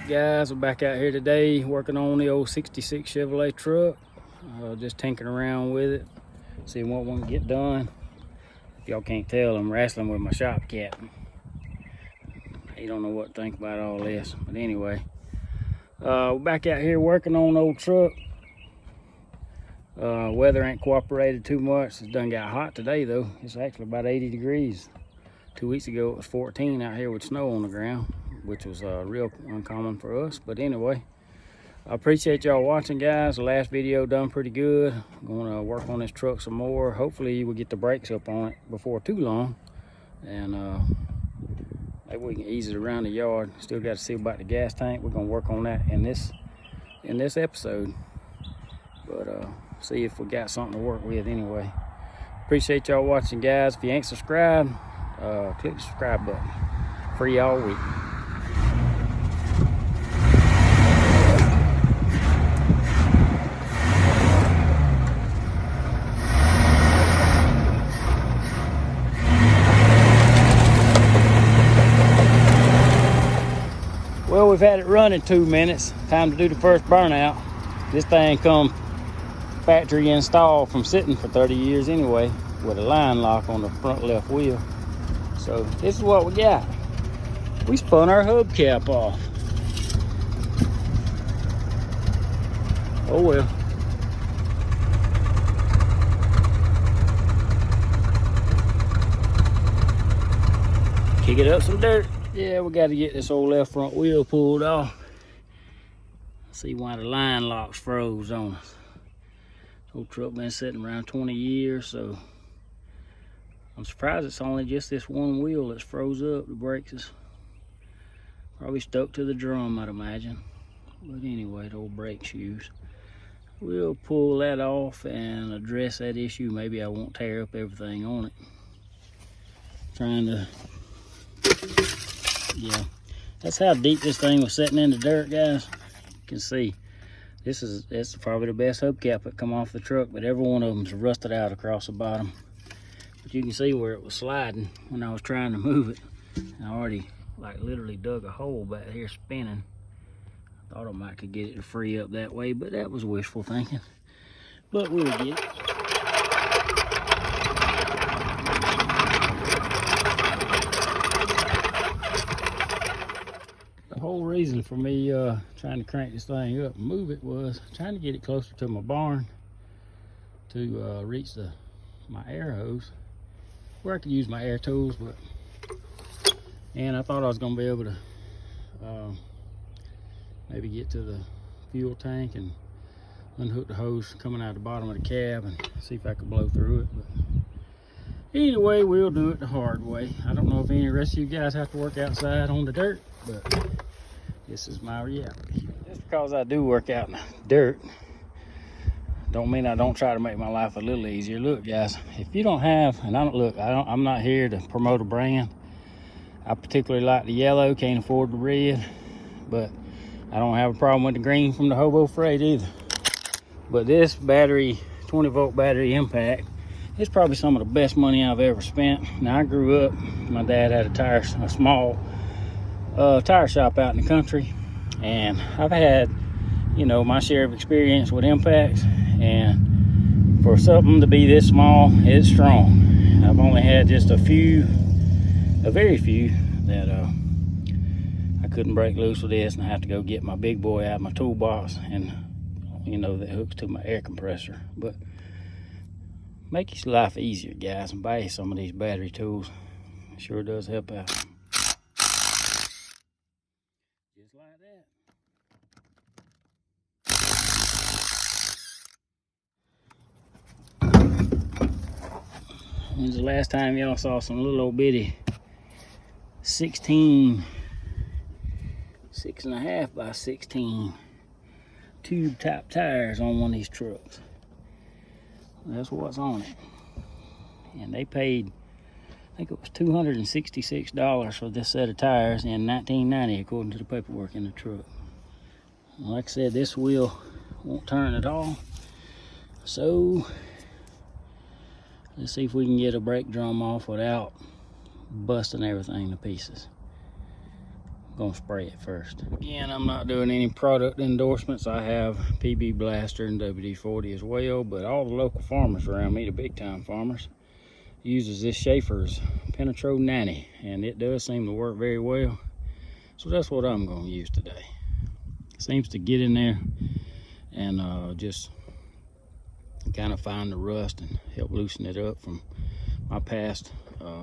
up, guys? We're back out here today working on the old 66 Chevrolet truck. Just tinkering around with it, seeing what one can get done. If y'all can't tell, I'm wrestling with my shop captain. He don't know what to think about all this, but anyway, we're back out here working on the old truck. Weather ain't cooperated too much. It's done got hot today though. It's actually about 80 degrees. 2 weeks ago it was 14 out here with snow on the ground, which was real uncommon for us. But anyway, I appreciate y'all watching, guys. The last video done pretty good. I'm gonna work on this truck some more. Hopefully we'll get the brakes up on it before too long, and maybe we can ease it around the yard. Still got to see about the gas tank. We're gonna work on that in this episode, but see if we got something to work with anyway. Appreciate y'all watching, guys. If you ain't subscribed, click the subscribe button. Free all week. Well, we've had it running 2 minutes. Time to do the first burnout. This thing come factory installed from sitting for 30 years anyway, with a line lock on the front left wheel. So this is what we got. We spun our hubcap off. Oh well. Kick it up some dirt. Yeah, we got to get this old left front wheel pulled off. See why the line locks froze on us. This old truck been sitting around 20 years, so I'm surprised it's only just this one wheel that's froze up. The brakes is probably stuck to the drum, I'd imagine. But anyway, the old brake shoes. We'll pull that off and address that issue. Maybe I won't tear up everything on it. Trying to, yeah. That's how deep this thing was sitting in the dirt, guys. You can see. It's probably the best hubcap that come off the truck, but every one of them's rusted out across the bottom. But you can see where it was sliding when I was trying to move it. I already like literally dug a hole back here spinning. I thought I might could get it to free up that way, but that was wishful thinking. But we'll get it. The whole reason for me trying to crank this thing up and move it was trying to get it closer to my barn to reach my air hose, where I could use my air tools. And I thought I was gonna be able to maybe get to the fuel tank and unhook the hose coming out the bottom of the cab and see if I could blow through it. But anyway, we'll do it the hard way. I don't know if any rest of you guys have to work outside on the dirt, but this is my reality. Just because I do work out in the dirt don't mean I don't try to make my life a little easier. Look, guys, if you don't have, and I'm not here to promote a brand. I particularly like the yellow, can't afford the red, but I don't have a problem with the green from the Hobo Freight either. But this battery, 20-volt battery impact, it's probably some of the best money I've ever spent. Now, I grew up, my dad had a small tire shop out in the country, and I've had, you know, my share of experience with impacts, and for something to be this small, it's strong. I've only had just a very few that I couldn't break loose with this, and I have to go get my big boy out of my toolbox, and you know, that hooks to my air compressor. But make your life easier, guys, and buy some of these battery tools. It sure does help out. Just like that. When's the last time y'all saw some little old bitty 6.5 by 16 tube top tires on one of these trucks? That's what's on it. And they paid, I think it was $266 for this set of tires in 1990, according to the paperwork in the truck. Like I said, this wheel won't turn at all, so let's see if we can get a brake drum off without busting everything to pieces. gonna spray it first. Again, I'm not doing any product endorsements. I have PB Blaster and WD-40 as well, but all the local farmers around me, the big time farmers, uses this Schaefer's Penetro 90, and it does seem to work very well. So that's what I'm gonna use today. Seems to get in there and just kind of find the rust and help loosen it up from my past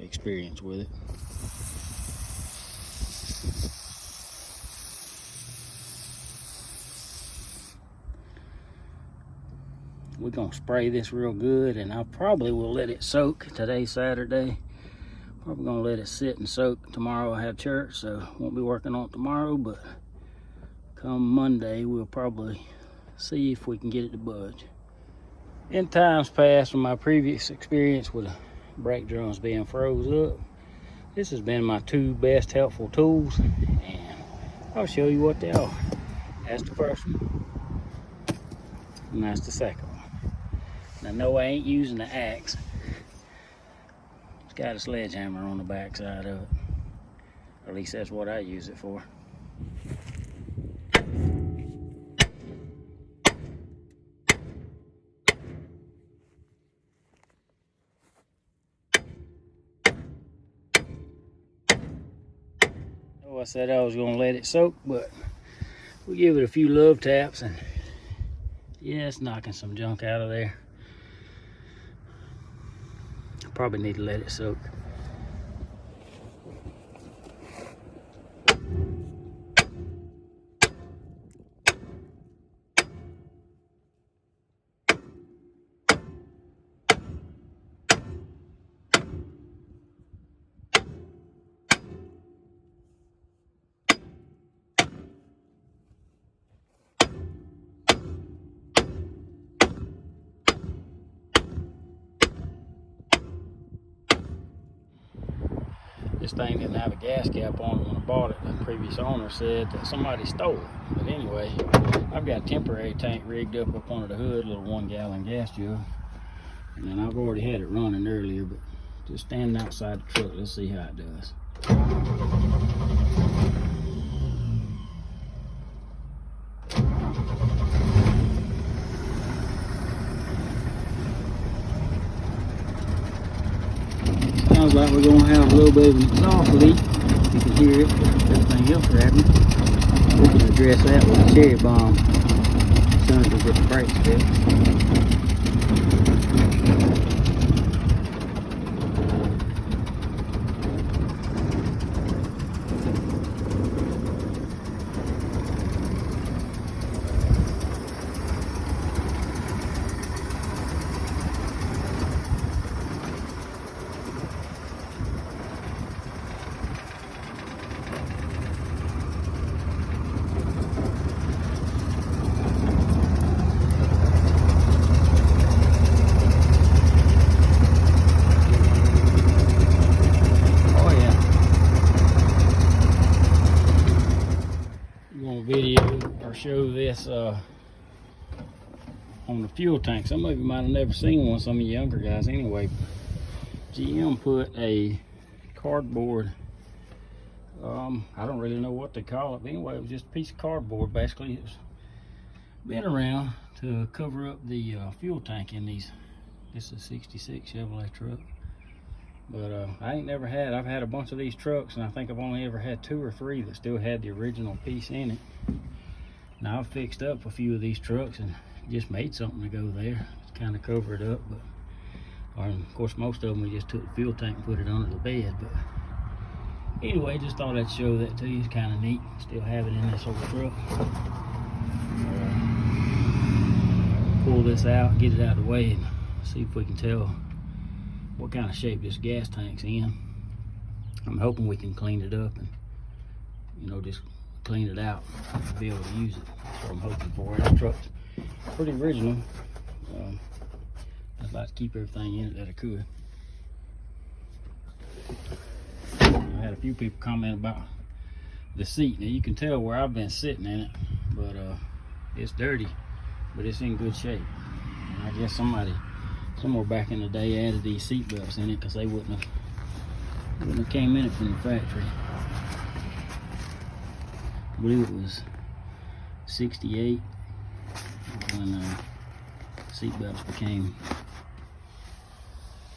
experience with it. We're gonna spray this real good, and I probably will let it soak. Today's Saturday. Probably gonna let it sit and soak. Tomorrow I have church, so won't be working on it tomorrow, but come Monday we'll probably see if we can get it to budge. In times past, from my previous experience with the brake drums being froze up, this has been my two best helpful tools, and I'll show you what they are. That's the first one, and that's the second one. Now, no, I ain't using the axe. It's got a sledgehammer on the back side of it. Or at least that's what I use it for. Oh, I said I was gonna let it soak, but we give it a few love taps, and yeah, it's knocking some junk out of there. Probably need to let it soak. This thing didn't have a gas cap on it when I bought it. The previous owner said that somebody stole it. But anyway, I've got a temporary tank rigged up under the hood, a little 1 gallon gas jug. And then I've already had it running earlier, but just standing outside the truck, let's see how it does. Sounds like we're gonna have a little bit of an exhaust leak. You can hear it, everything else happening. We can address that with a cherry bomb as soon as we get the brakes fixed. Video or show this on the fuel tank. Some of you might have never seen one, some of you younger guys anyway. GM put a cardboard, I don't really know what they call it, but anyway, it was just a piece of cardboard basically. It was been around to cover up the fuel tank in these. This is a 66 Chevrolet truck. But I've had a bunch of these trucks, and I think I've only ever had 2 or 3 that still had the original piece in it. Now I've fixed up a few of these trucks and just made something to go there to kind of cover it up. But of course, most of them we just took the fuel tank and put it under the bed. But anyway, just thought I'd show that to you. It's kind of neat. Still have it in this old truck. Pull this out, get it out of the way, and see if we can tell what kind of shape this gas tank's in. I'm hoping we can clean it up and, you know, just clean it out to be able to use it. That's what I'm hoping for. The truck's pretty original. I'd like to keep everything in it that I could. I had a few people comment about the seat. Now you can tell where I've been sitting in it, but it's dirty, but it's in good shape. And I guess somewhere back in the day added these seat belts in it because they wouldn't have came in it from the factory. I believe it was 68 when seatbelts became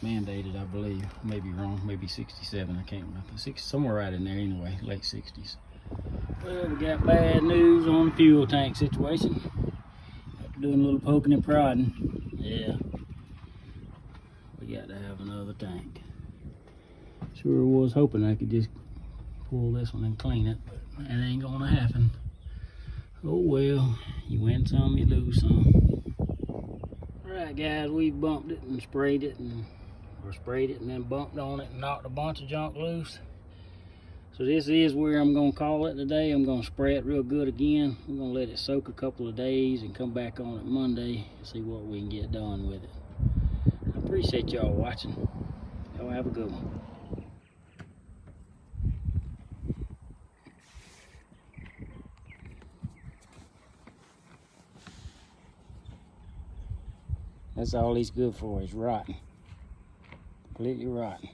mandated, I believe. Maybe wrong, maybe 67, I can't remember. Somewhere right in there anyway, late 60s. Well, we got bad news on the fuel tank situation. After doing a little poking and prodding, yeah, we got to have another tank. Sure was hoping I could just pull this one and clean it, but that ain't gonna happen. Oh well, you win some, you lose some. Alright guys, we bumped it and sprayed it and then bumped on it and knocked a bunch of junk loose. So this is where I'm gonna call it today. I'm gonna spray it real good again. I'm gonna let it soak a couple of days and come back on it Monday and see what we can get done with it. I appreciate y'all watching. Y'all have a good one. That's all he's good for, is rotten. Completely rotten.